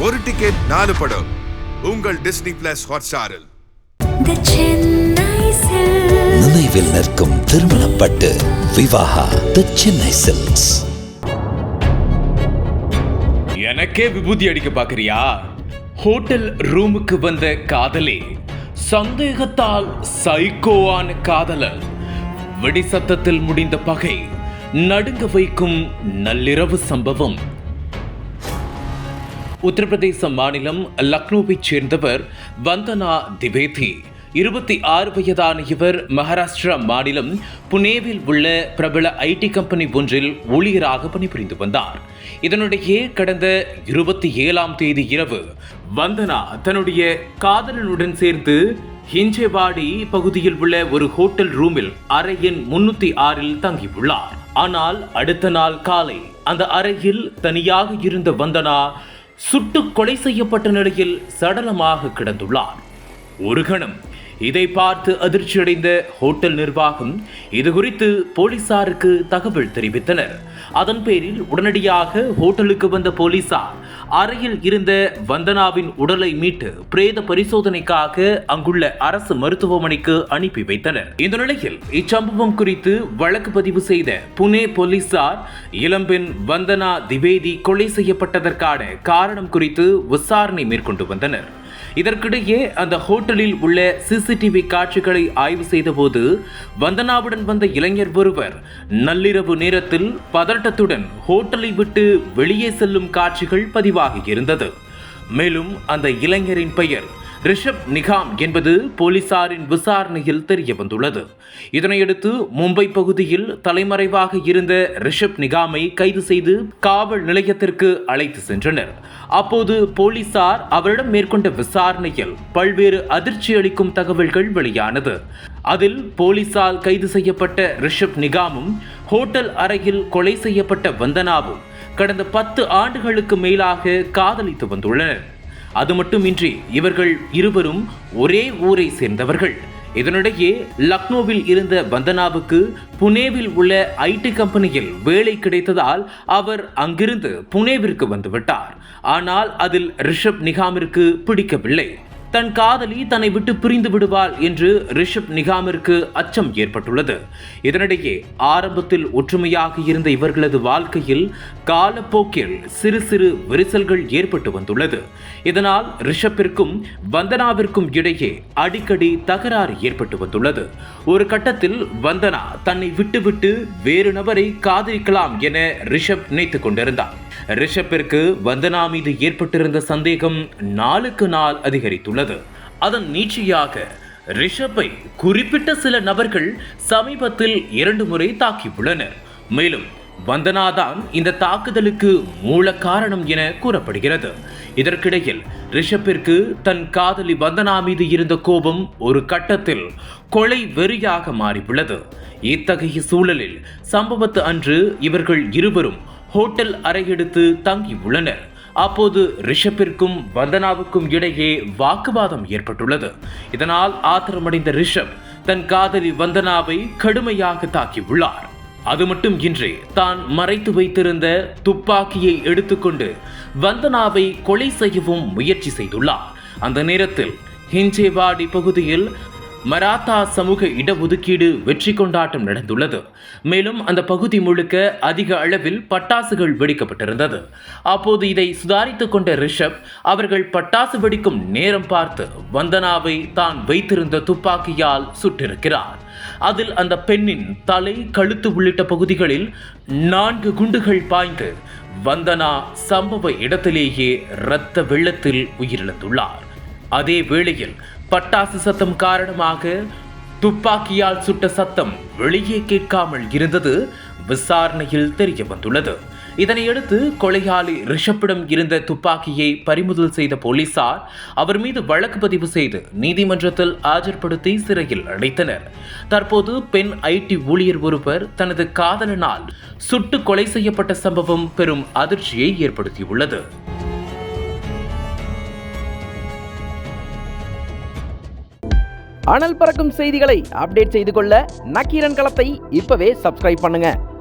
ஒரு டிக்கெட் 4 படம் உங்கள் டிஸ்னி பிளஸ் ஹாட்ஸ்டாரில். நினைவில் நிற்கும் திருமணப்பட்டு விவாஹா தி சென்னை சில்க்ஸ். எனக்கே விபூதி அடிக்க பாக்குறியா? ஹோட்டல் ரூமுக்கு வந்த காதலே சந்தேகத்தால் சைக்கோவான காதலன், வெடி சத்தத்தில் முடிந்த பகை, நடுங்க வைக்கும் நள்ளிரவு சம்பவம். உத்தரப்பிரதேச மாநிலம் லக்னோவைச் சேர்ந்தவர் வந்தனா திவேதி. 26 வயதான இவர் மகாராஷ்டிரா மாநிலம் புனேவில் உள்ள பிரபல ஐடி கம்பெனி ஒன்றில் ஊழியராக பணிபுரிந்து வந்தார். இதனிடையே கடந்த 27ஆம் தேதி இரவு வந்தனா தன்னுடைய காதலனுடன் சேர்ந்து ஹிஞ்சேவாடி பகுதியில் உள்ள ஒரு ஹோட்டல் ரூமில் அறை எண் 306 தங்கியுள்ளார். ஆனால் அடுத்த நாள் காலை அந்த அறையில் தனியாக இருந்த வந்தனா சுட்டு கொலை செய்யப்பட்ட நிலையில் சடலமாக கிடந்துள்ளார். ஒரு கணம் இதை பார்த்து அதிர்ச்சியடைந்த ஹோட்டல் நிர்வாகம் இது குறித்து போலீசாருக்கு தகவல் தெரிவித்தனர். அதன் பேரில் உடனடியாக ஹோட்டலுக்கு வந்த போலீசார் அறையில் இருந்த வந்தனாவின் உடலை மீட்டு பிரேத பரிசோதனைக்காக அங்குள்ள அரசு மருத்துவமனைக்கு அனுப்பி வைத்தனர். இந்த நிலையில் இச்சம்பவம் குறித்து வழக்கு பதிவு செய்த புனே போலீசார் இளம்பெண் வந்தனா திவேதி கொலை செய்யப்பட்டதற்கான காரணம் குறித்து விசாரணை மேற்கொண்டு வந்தனர். இதற்கிடையே அந்த ஹோட்டலில் உள்ள சிசிடிவி காட்சிகளை ஆய்வு செய்தபோது வந்தனாவுடன் வந்த இளைஞர் ஒருவர் நள்ளிரவு நேரத்தில் பதட்டத்துடன் ஹோட்டலை விட்டு வெளியே செல்லும் காட்சிகள் பதிவாகி இருந்தது. மேலும் அந்த இளைஞரின் பெயர் ரிஷப் நிகாம் என்பது போலீசாரின் விசாரணையில் தெரிய வந்துள்ளது. இதனையடுத்து மும்பை பகுதியில் தலைமறைவாக இருந்த ரிஷப் நிகாமை கைது செய்து காவல் நிலையத்திற்கு அழைத்து சென்றனர். அப்போது போலீசார் அவரிடம் மேற்கொண்ட விசாரணையில் பல்வேறு அதிர்ச்சி அளிக்கும் தகவல்கள் வெளியானது. அதில் போலீசால் கைது செய்யப்பட்ட ரிஷப் நிகாமும் ஹோட்டல் அறையில் கொலை செய்யப்பட்ட வந்தனாவும் கடந்த 10 ஆண்டுகளுக்கு மேலாக காதலித்து வந்துள்ளனர். அது மட்டுமின்றி இவர்கள் இருவரும் ஒரே ஊரை சேர்ந்தவர்கள். இதனிடையே லக்னோவில் இருந்த வந்தனாவுக்கு புனேவில் உள்ள ஐடி கம்பெனியில் வேலை கிடைத்ததால் அவர் அங்கிருந்து புனேவிற்கு வந்துவிட்டார். ஆனால் அதில் ரிஷப் நிகாமிற்கு பிடிக்கவில்லை. தன் காதலி தன்னை விட்டு பிரிந்து விடுவாள் என்று ரிஷப் நிகாமிற்கு அச்சம் ஏற்பட்டுள்ளது. இதனிடையே ஆரம்பத்தில் ஒற்றுமையாக இருந்த இவர்களது வாழ்க்கையில் காலப்போக்கில் சிறு சிறு விரிசல்கள் ஏற்பட்டு வந்துள்ளது. இதனால் ரிஷப்பிற்கும் வந்தனாவிற்கும் இடையே அடிக்கடி தகராறு ஏற்பட்டு வந்துள்ளது. ஒரு கட்டத்தில் வந்தனா தன்னை விட்டுவிட்டு வேறு நபரை காதலிக்கலாம் என ரிஷப் நினைத்துக் கொண்டிருந்தார். ரிஷப்பிற்கு வந்தனா மீது ஏற்பட்டிருந்த சந்தேகம் நாளுக்கு நாள் அதிகரித்துள்ளது. அதன் நீட்சியாக ரிஷப்பை குறிப்பிட்ட சில நபர்கள் சமீபத்தில் 2 முறை தாக்கியுள்ளனர். மேலும் வந்தனாதான் இந்த தாக்குதலுக்கு மூல காரணம் என கூறப்படுகிறது. இதற்கிடையில் ரிஷப்பிற்கு தன் காதலி வந்தனா மீது இருந்த கோபம் ஒரு கட்டத்தில் கொலை வெறியாக மாறியுள்ளது. இத்தகைய சூழலில் சம்பவத்து அன்று இவர்கள் இருவரும் ஹோட்டல் அறையெடுத்து தங்கி உள்ளனர். அப்போது ரிஷப்பிற்கும் வந்தனாவுக்கும் இடையே வாக்குவாதம் ஏற்பட்டுள்ளது. இதனால் ஆத்திரமடைந்த ரிஷப் தன் காதலி வந்தனாவை கடுமையாக தாக்கியுள்ளார். அது மட்டும் இன்றி தான் மறைத்து வைத்திருந்த துப்பாக்கியை எடுத்துக்கொண்டு வந்தனாவை கொலை செய்யவும் முயற்சி செய்துள்ளார். அந்த நேரத்தில் ஹிஞ்சேவாடி பகுதியில் மராத்தா சமூக இடஒதுக்கீடு வெற்றி கொண்டாட்டம் நடந்துள்ளது. மேலும் அந்த பகுதி முழுக்க அதிக அளவில் பட்டாசுகள் வெடிக்கப்பட்டிருந்தது. அப்போது இதை சுதாரித்துக் கொண்ட ரிஷப் அவர்கள் பட்டாசு வெடிக்கும் நேரம் பார்த்து வந்தனாவை தான் வைத்திருந்த துப்பாக்கியால் சுட்டிருக்கிறார். அதில் அந்த பெண்ணின் தலை, கழுத்து உள்ளிட்ட பகுதிகளில் 4 குண்டுகள் பாய்ந்து வந்தனா சம்பவ இடத்திலேயே இரத்த வெள்ளத்தில் உயிரிழந்துள்ளார். அதே வேளையில் பட்டாசு சத்தம் காரணமாக துப்பாக்கியால் சுட்ட சத்தம் வெளியே கேட்காமல் இருந்தது விசாரணையில் தெரிய வந்துள்ளது. இதனையடுத்து கொலையாளி ரிஷப்பிடம் இருந்த துப்பாக்கியை பறிமுதல் செய்த போலீசார் அவர் மீது வழக்கு பதிவு செய்து நீதிமன்றத்தில் ஆஜர்படுத்தி சிறையில் அடைத்தனர். தற்போது பெண் ஐடி ஊழியர் ஒருவர் தனது காதலனால் சுட்டு கொலை செய்யப்பட்ட சம்பவம் பெரும் அதிர்ச்சியை ஏற்படுத்தியுள்ளது. அனல் பறக்கும் செய்திகளை அப்டேட் செய்து கொள்ள நக்கீரன் களத்தை இப்பவே சப்ஸ்கிரைப் பண்ணுங்க.